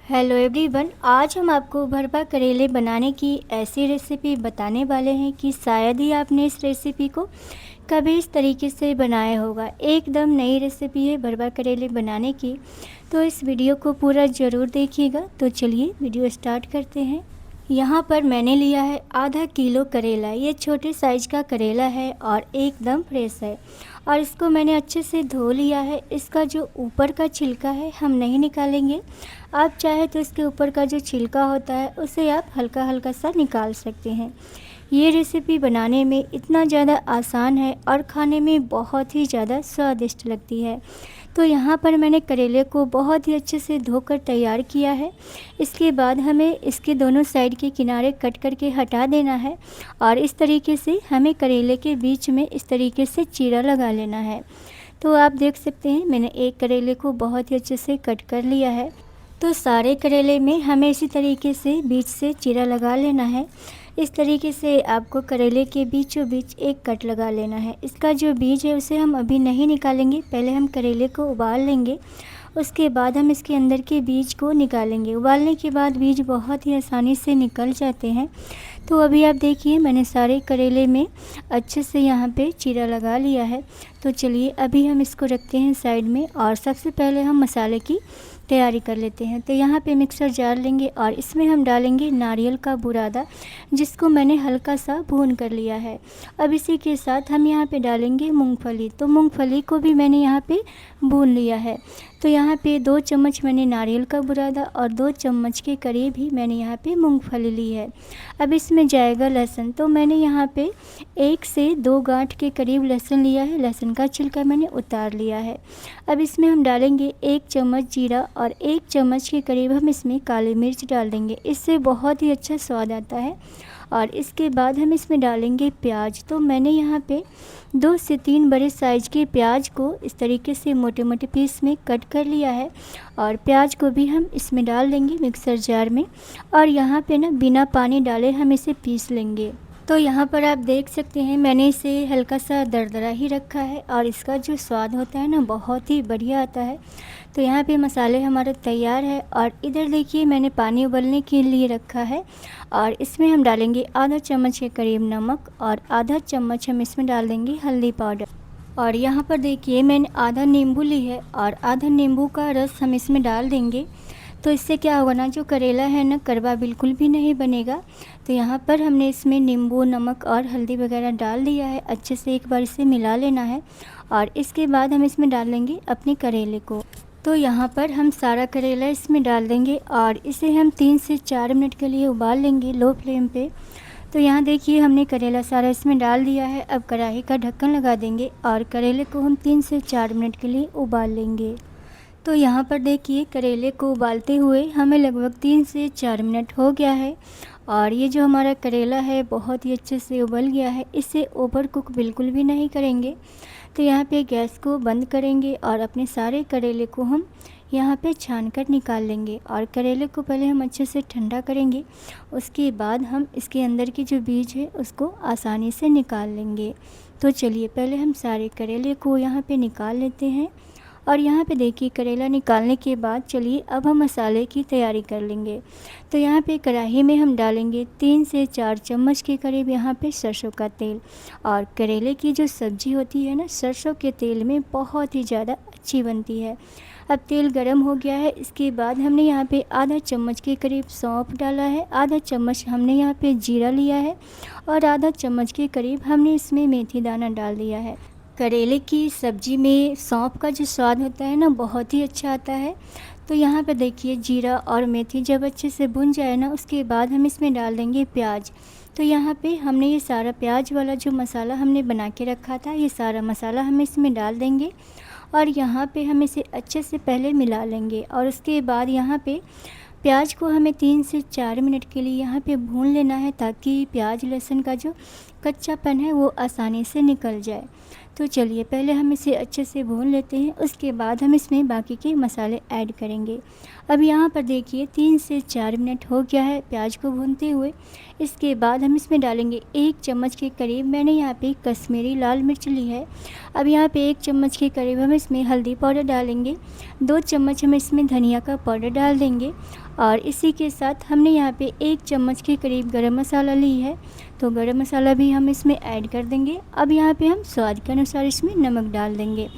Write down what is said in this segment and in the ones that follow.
Hello everyone, आज हम आपको भरवा करेले बनाने की ऐसी रेसिपी बताने वाले हैं कि शायद ही आपने इस रेसिपी को कभी इस तरीके से बनाया होगा। एकदम नई रेसिपी है भरवा करेले बनाने की, तो इस वीडियो को पूरा ज़रूर देखिएगा। तो चलिए वीडियो स्टार्ट करते हैं। यहाँ पर मैंने लिया है आधा किलो करेला। ये छोटे साइज़ का करेला है और एकदम फ्रेश है और इसको मैंने अच्छे से धो लिया है। इसका जो ऊपर का छिलका है हम नहीं निकालेंगे। आप चाहे तो इसके ऊपर का जो छिलका होता है उसे आप हल्का हल्का सा निकाल सकते हैं। ये रेसिपी बनाने में इतना ज़्यादा आसान है और खाने में बहुत ही ज़्यादा स्वादिष्ट लगती है। तो यहाँ पर मैंने करेले को बहुत ही अच्छे से धोकर तैयार किया है। इसके बाद हमें इसके दोनों साइड के किनारे कट करके हटा देना है और इस तरीके से हमें करेले के बीच में इस तरीके से चीरा लगा लेना है। तो आप देख सकते हैं मैंने एक करेले को बहुत ही अच्छे से कट कर लिया है। तो सारे करेले में हमें इसी तरीके से बीच से चीरा लगा लेना है। इस तरीके से आपको करेले के बीचों बीच एक कट लगा लेना है। इसका जो बीज है उसे हम अभी नहीं निकालेंगे, पहले हम करेले को उबाल लेंगे, उसके बाद हम इसके अंदर के बीज को निकालेंगे। उबालने के बाद बीज बहुत ही आसानी से निकल जाते हैं। तो अभी आप देखिए मैंने सारे करेले में अच्छे से यहाँ पे चीरा लगा लिया है। तो चलिए अभी हम इसको रखते हैं साइड में और सबसे पहले हम मसाले की तैयारी कर लेते हैं। तो यहाँ पे मिक्सर जार लेंगे और इसमें हम डालेंगे नारियल का बुरादा, जिसको मैंने हल्का सा भून कर लिया है। अब इसी के साथ हम यहाँ पे डालेंगे मूंगफली। तो मूंगफली को भी मैंने यहाँ पे भून लिया है। तो यहाँ पे 2 चम्मच मैंने नारियल का बुरादा और 2 चम्मच के करीब ही मैंने यहाँ पे मूंगफली ली है। अब इसमें जाएगा लहसुन। तो मैंने यहाँ पे 1 से 2 गांठ के करीब लहसुन लिया है। लहसुन का छिलका मैंने उतार लिया है। अब इसमें हम डालेंगे 1 चम्मच जीरा और 1 चम्मच के करीब हम इसमें काली मिर्च डाल देंगे। इससे बहुत ही अच्छा स्वाद आता है। और इसके बाद हम इसमें डालेंगे प्याज। तो मैंने यहाँ पे 2 से 3 बड़े साइज़ के प्याज को इस तरीके से मोटे मोटे पीस में कट कर लिया है और प्याज को भी हम इसमें डाल देंगे मिक्सर जार में और यहाँ पे ना बिना पानी डाले हम इसे पीस लेंगे। तो यहाँ पर आप देख सकते हैं मैंने इसे हल्का सा दरदरा ही रखा है और इसका जो स्वाद होता है ना बहुत ही बढ़िया आता है। तो यहाँ पे मसाले हमारे तैयार है और इधर देखिए मैंने पानी उबलने के लिए रखा है और इसमें हम डालेंगे आधा चम्मच के करीब नमक और आधा चम्मच हम इसमें डाल देंगे हल्दी पाउडर। और यहाँ पर देखिए मैंने आधा नींबू ली है और आधा नींबू का रस हम इसमें डाल देंगे। तो इससे क्या होगा ना, जो करेला है ना कड़वा बिल्कुल भी नहीं बनेगा। तो यहाँ पर हमने इसमें नींबू, नमक और हल्दी वगैरह डाल दिया है। अच्छे से एक बार इसे मिला लेना है और इसके बाद हम इसमें डाल देंगे अपने करेले को। तो यहाँ पर हम सारा करेला इसमें डाल देंगे और इसे हम 3 से 4 मिनट के लिए उबाल लेंगे लो फ्लेम पे। तो यहाँ देखिए हमने करेला सारा इसमें डाल दिया है। अब कढ़ाई का ढक्कन लगा देंगे और करेले को हम 3 से 4 मिनट के लिए उबाल लेंगे। तो यहाँ पर देखिए करेले को उबालते हुए हमें लगभग 3 से 4 मिनट हो गया है और ये जो हमारा करेला है बहुत ही अच्छे से उबल गया है। इसे ओवर कुक बिल्कुल भी नहीं करेंगे। तो यहाँ पे गैस को बंद करेंगे और अपने सारे करेले को हम यहाँ पे छान कर निकाल लेंगे और करेले को पहले हम अच्छे से ठंडा करेंगे। उसके बाद हम इसके अंदर की जो बीज है उसको आसानी से निकाल लेंगे। तो चलिए पहले हम सारे करेले को यहाँ पे निकाल लेते हैं। और यहाँ पे देखिए करेला निकालने के बाद चलिए अब हम मसाले की तैयारी कर लेंगे। तो यहाँ पे कढ़ाई में हम डालेंगे 3 से 4 चम्मच के करीब यहाँ पे सरसों का तेल। और करेले की जो सब्ज़ी होती है ना सरसों के तेल में बहुत ही ज़्यादा अच्छी बनती है। अब तेल गरम हो गया है। इसके बाद हमने यहाँ पे आधा चम्मच के करीब सौंफ डाला है, आधा चम्मच हमने यहाँ पे जीरा लिया है और आधा चम्मच के करीब हमने इसमें मेथी दाना डाल दिया है। करेले की सब्ज़ी में सौंफ का जो स्वाद होता है ना बहुत ही अच्छा आता है। तो यहाँ पे देखिए जीरा और मेथी जब अच्छे से भुन जाए ना उसके बाद हम इसमें डाल देंगे प्याज। तो यहाँ पे हमने ये सारा प्याज वाला जो मसाला हमने बना के रखा था ये सारा मसाला हम इसमें डाल देंगे और यहाँ पे हम इसे अच्छे से पहले मिला लेंगे। और उसके बाद यहाँ पे प्याज को हमें 3 से 4 मिनट के लिए यहाँ पे भून लेना है ताकि प्याज लहसुन का जो कच्चापन है वो आसानी से निकल जाए। तो चलिए पहले हम इसे अच्छे से भून लेते हैं, उसके बाद हम इसमें बाकी के मसाले ऐड करेंगे। अब यहाँ पर देखिए 3 से 4 मिनट हो गया है प्याज को भूनते हुए। इसके बाद हम इसमें डालेंगे 1 चम्मच के करीब मैंने यहाँ पे कश्मीरी लाल मिर्च ली है। अब यहाँ पे 1 चम्मच के करीब हम इसमें हल्दी पाउडर डालेंगे, 2 चम्मच हम इसमें धनिया का पाउडर डाल देंगे और इसी के साथ हमने यहाँ पे 1 चम्मच के करीब गरम मसाला ली है, तो गरम मसाला भी हम इसमें ऐड कर देंगे। अब यहाँ पे हम स्वाद के अनुसार इसमें नमक डाल देंगे।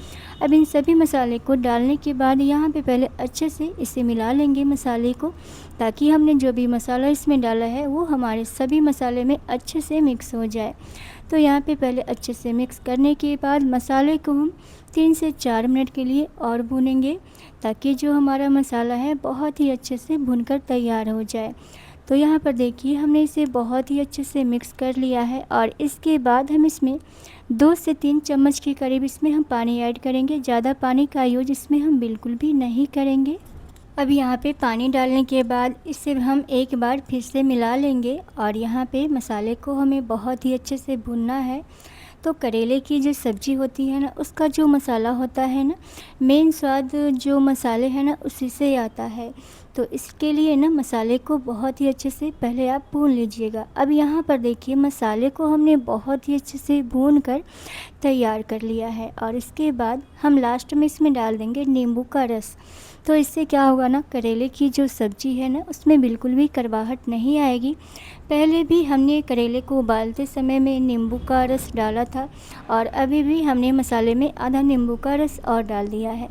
अब इन सभी मसाले को डालने के बाद यहाँ पे पहले अच्छे से इसे मिला लेंगे मसाले को, ताकि हमने जो भी मसाला इसमें डाला है वो हमारे सभी मसाले में अच्छे से मिक्स हो जाए। तो यहाँ पे पहले अच्छे से मिक्स करने के बाद मसाले को हम 3 से 4 मिनट के लिए और भूनेंगे, ताकि जो हमारा मसाला है बहुत ही अच्छे से भुनकर तैयार हो जाए। तो यहाँ पर देखिए हमने इसे बहुत ही अच्छे से मिक्स कर लिया है और इसके बाद हम इसमें 2 से 3 चम्मच के करीब इसमें हम पानी ऐड करेंगे। ज़्यादा पानी का यूज इसमें हम बिल्कुल भी नहीं करेंगे। अब यहाँ पे पानी डालने के बाद इसे हम एक बार फिर से मिला लेंगे और यहाँ पे मसाले को हमें बहुत ही अच्छे से भूनना है। तो करेले की जो सब्ज़ी होती है ना, उसका जो मसाला होता है ना, मेन स्वाद जो मसाले हैं ना उसी से आता है। तो इसके लिए ना मसाले को बहुत ही अच्छे से पहले आप भून लीजिएगा। अब यहाँ पर देखिए मसाले को हमने बहुत ही अच्छे से भून कर तैयार कर लिया है और इसके बाद हम लास्ट में इसमें डाल देंगे नींबू का रस। तो इससे क्या होगा ना, करेले की जो सब्ज़ी है ना उसमें बिल्कुल भी कड़वाहट नहीं आएगी। पहले भी हमने करेले को उबालते समय में नींबू का रस डाला था और अभी भी हमने मसाले में आधा नींबू का रस और डाल दिया है।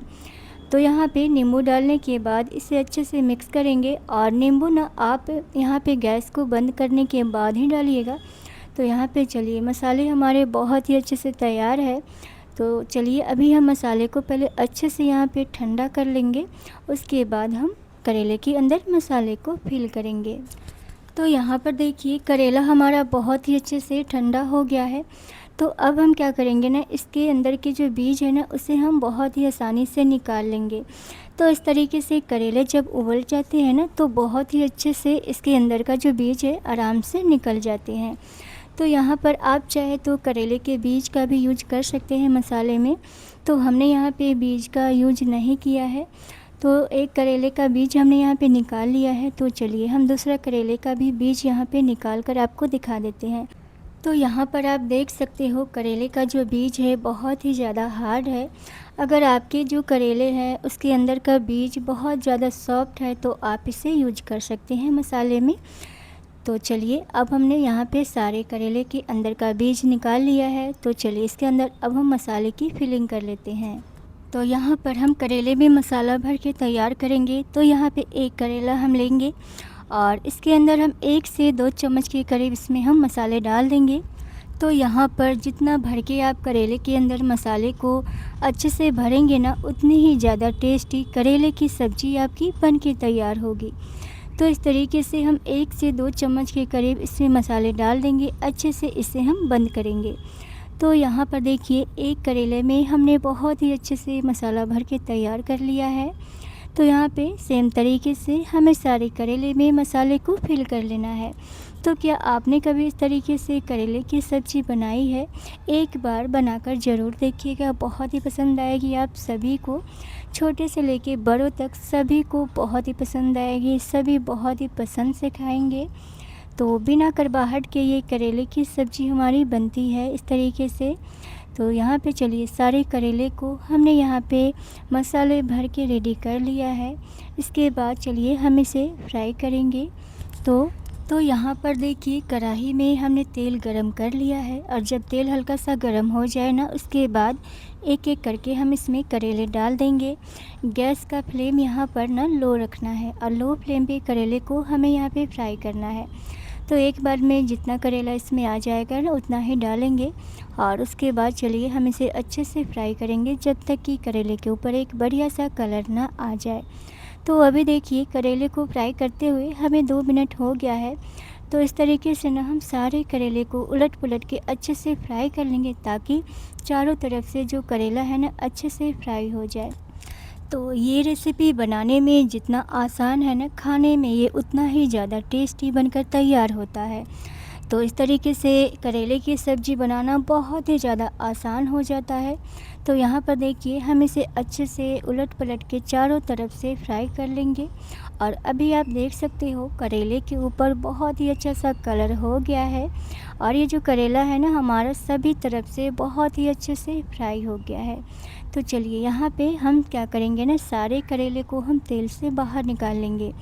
तो यहाँ पे नींबू डालने के बाद इसे अच्छे से मिक्स करेंगे और नींबू ना आप यहाँ पे गैस को बंद करने के बाद ही डालिएगा। तो यहाँ पे चलिए मसाले हमारे बहुत ही अच्छे से तैयार है। तो चलिए अभी हम मसाले को पहले अच्छे से यहाँ पे ठंडा कर लेंगे, उसके बाद हम करेले के अंदर मसाले को फिल करेंगे। तो यहाँ पर देखिए करेला हमारा बहुत ही अच्छे से ठंडा हो गया है। तो अब हम क्या करेंगे ना, इसके अंदर के जो बीज है ना उसे हम बहुत ही आसानी से निकाल लेंगे। तो इस तरीके से करेले जब उबल जाते हैं ना तो बहुत ही अच्छे से इसके अंदर का जो बीज है आराम से निकल जाते हैं। तो यहाँ पर आप चाहे तो करेले के बीज का भी यूज कर सकते हैं मसाले में, तो हमने यहाँ पे बीज का यूज नहीं किया है। तो एक करेले का बीज हमने यहाँ पे निकाल लिया है। तो चलिए हम दूसरा करेले का भी बीज यहाँ पे निकाल कर आपको दिखा देते हैं। तो यहाँ पर आप देख सकते हो करेले का जो बीज है बहुत ही ज़्यादा हार्ड है। अगर आपके जो करेले हैं उसके अंदर का बीज बहुत ज़्यादा सॉफ्ट है तो आप इसे यूज कर सकते हैं मसाले में। तो चलिए अब हमने यहाँ पे सारे करेले के अंदर का बीज निकाल लिया है। तो चलिए इसके अंदर अब हम मसाले की फिलिंग कर लेते हैं। तो यहाँ पर हम करेले में मसाला भर के तैयार करेंगे। तो यहाँ पे एक करेला हम लेंगे और इसके अंदर हम 1 से 2 चम्मच के करीब इसमें हम मसाले डाल देंगे। तो यहाँ पर जितना भर के आप करेले के अंदर मसाले को अच्छे से भरेंगे ना, उतनी ही ज़्यादा टेस्टी करेले की सब्ज़ी आपकी बन के तैयार होगी। तो इस तरीके से हम 1 से 2 चम्मच के करीब इसमें मसाले डाल देंगे, अच्छे से इसे हम बंद करेंगे। तो यहाँ पर देखिए एक करेले में हमने बहुत ही अच्छे से मसाला भर के तैयार कर लिया है। तो यहाँ पे सेम तरीके से हमें सारे करेले में मसाले को फिल कर लेना है। तो क्या आपने कभी इस तरीके से करेले की सब्ज़ी बनाई है? एक बार बनाकर ज़रूर देखिएगा, बहुत ही पसंद आएगी आप सभी को। छोटे से लेके बड़ों तक सभी को बहुत ही पसंद आएगी, सभी बहुत ही पसंद से खाएंगे। तो बिना कड़वाहट के ये करेले की सब्ज़ी हमारी बनती है इस तरीके से। तो यहाँ पे चलिए सारे करेले को हमने यहाँ पे मसाले भर के रेडी कर लिया है। इसके बाद चलिए हम इसे फ्राई करेंगे। तो यहाँ पर देखिए कढ़ाई में हमने तेल गरम कर लिया है और जब तेल हल्का सा गरम हो जाए ना, उसके बाद एक एक करके हम इसमें करेले डाल देंगे। गैस का फ्लेम यहाँ पर ना लो रखना है और लो फ्लेम पे करेले को हमें यहाँ पे फ्राई करना है। तो एक बार में जितना करेला इसमें आ जाएगा ना उतना ही डालेंगे और उसके बाद चलिए हम इसे अच्छे से फ्राई करेंगे जब तक कि करेले के ऊपर एक बढ़िया सा कलर ना आ जाए। तो अभी देखिए करेले को फ्राई करते हुए हमें 2 मिनट हो गया है। तो इस तरीके से ना हम सारे करेले को उलट पुलट के अच्छे से फ्राई कर लेंगे, ताकि चारों तरफ से जो करेला है ना अच्छे से फ्राई हो जाए। तो ये रेसिपी बनाने में जितना आसान है ना, खाने में ये उतना ही ज़्यादा टेस्टी बनकर तैयार होता है। तो इस तरीके से करेले की सब्ज़ी बनाना बहुत ही ज़्यादा आसान हो जाता है। तो यहाँ पर देखिए हम इसे अच्छे से उलट-पलट के चारों तरफ से फ्राई कर लेंगे। और अभी आप देख सकते हो करेले के ऊपर बहुत ही अच्छा सा कलर हो गया है और ये जो करेला है ना हमारा सभी तरफ से बहुत ही अच्छे से फ्राई हो गया है। तो चलिए यहाँ पे हम क्या करेंगे ना, सारे करेले को हम तेल से बाहर निकाल लेंगे।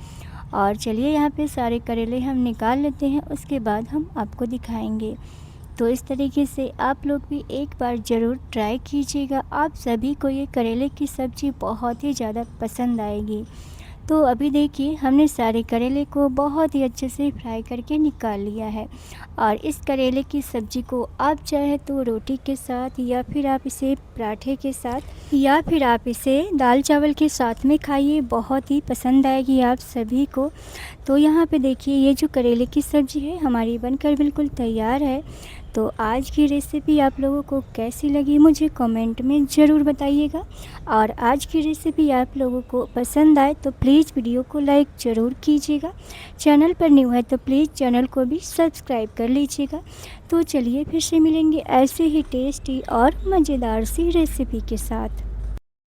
और चलिए यहाँ पे सारे करेले हम निकाल लेते हैं, उसके बाद हम आपको दिखाएंगे। तो इस तरीके से आप लोग भी एक बार ज़रूर ट्राई कीजिएगा, आप सभी को ये करेले की सब्ज़ी बहुत ही ज़्यादा पसंद आएगी। तो अभी देखिए हमने सारे करेले को बहुत ही अच्छे से फ्राई करके निकाल लिया है। और इस करेले की सब्ज़ी को आप चाहे तो रोटी के साथ या फिर आप इसे पराठे के साथ या फिर आप इसे दाल चावल के साथ में खाइए, बहुत ही पसंद आएगी आप सभी को। तो यहाँ पे देखिए ये जो करेले की सब्ज़ी है हमारी बनकर बिल्कुल तैयार है। तो आज की रेसिपी आप लोगों को कैसी लगी मुझे कमेंट में ज़रूर बताइएगा। और आज की रेसिपी आप लोगों को पसंद आए तो प्लीज़ वीडियो को लाइक ज़रूर कीजिएगा। चैनल पर न्यू है तो प्लीज़ चैनल को भी सब्सक्राइब कर लीजिएगा। तो चलिए फिर से मिलेंगे ऐसे ही टेस्टी और मज़ेदार सी रेसिपी के साथ।